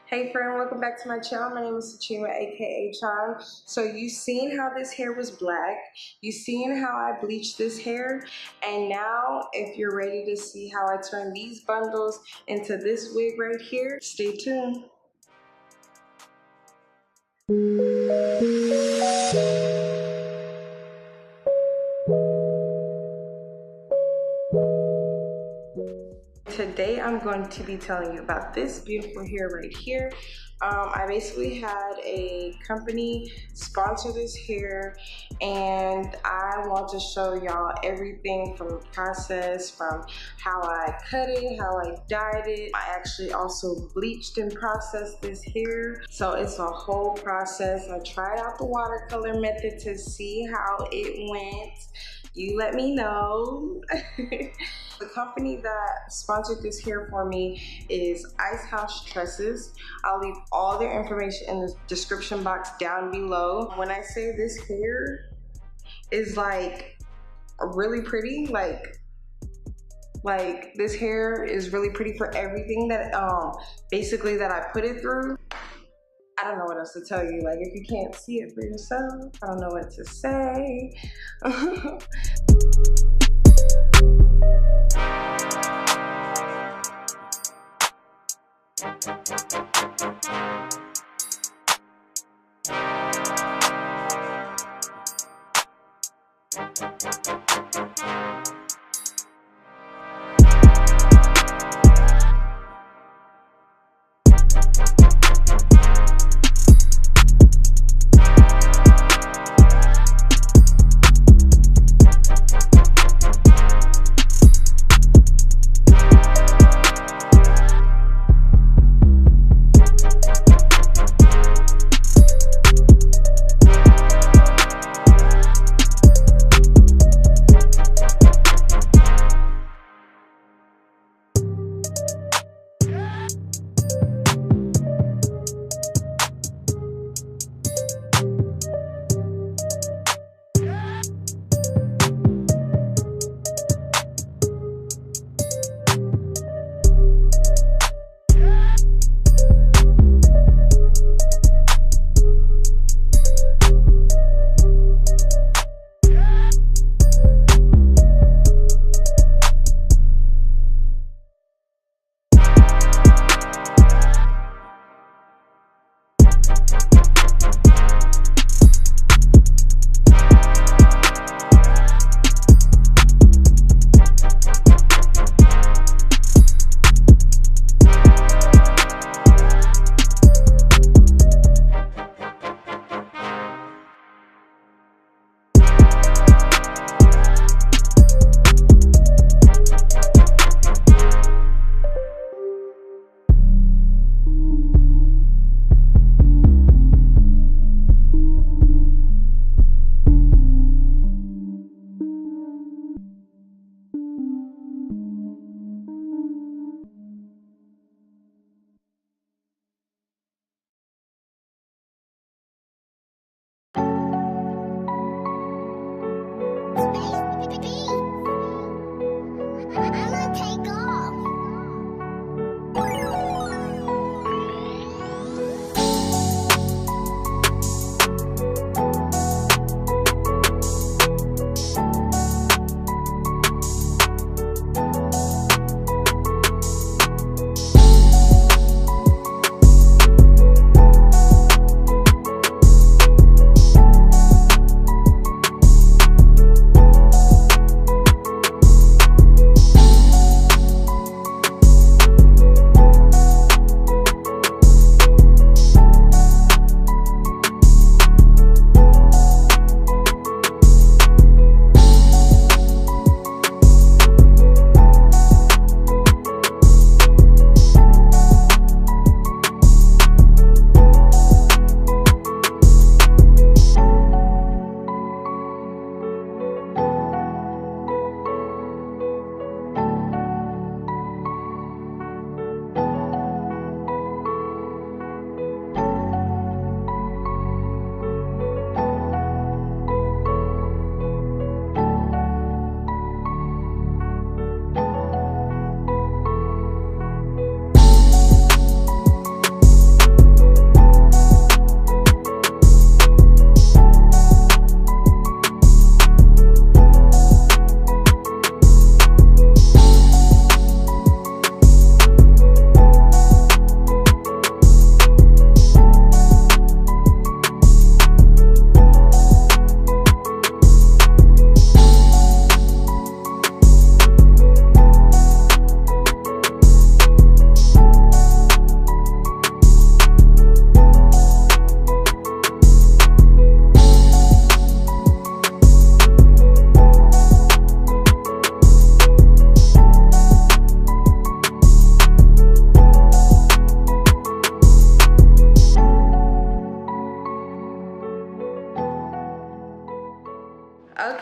Hey friend, welcome back to my channel. My name is Sochima, aka Chime. So you seen how this hair was black, you seen how I bleached this hair, and now if you're ready to see how I turn these bundles into this wig right here, stay tuned. Today I'm going to be telling you about this beautiful hair right here. I basically had a company sponsor this hair, and I want to show y'all everything from the process, from how I cut it, how I dyed it. I actually also bleached and processed this hair, so it's a whole process. I tried out the watercolor method to see how it went. You let me know. The company that sponsored this hair for me is House Tresses. I'll leave all their information in the description box down below. When I say this hair is like really pretty, like this hair is really pretty for everything that basically that I put it through. I don't know what else to tell you. Like, if you can't see it for yourself, I don't know what to say.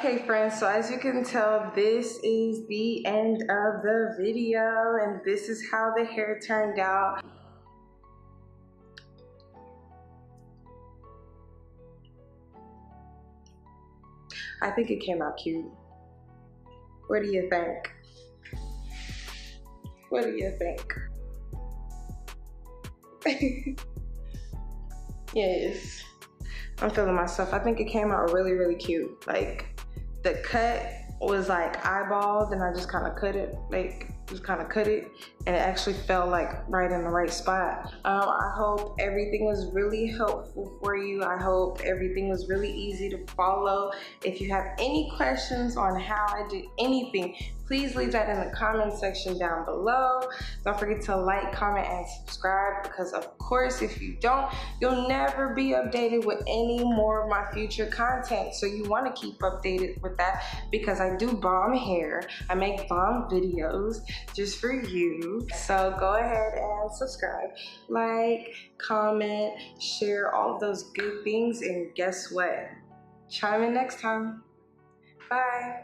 Okay friends, so as you can tell, this is the end of the video and this is how the hair turned out. I think it came out cute. What do you think? What do you think? Yes, I'm feeling myself. I think it came out really, really cute. Like, the cut was like eyeballed and I just kind of cut it, and it actually fell like right in the right spot. I hope everything was really helpful for you. I hope everything was really easy to follow. If you have any questions on how I did anything, please leave that in the comment section down below. Don't forget to like, comment, and subscribe, because of course, if you don't, you'll never be updated with any more of my future content. So you want to keep updated with that, because I do bomb hair. I make bomb videos just for you. So go ahead and subscribe, like, comment, share, all of those good things, and guess what? Chime in next time. Bye.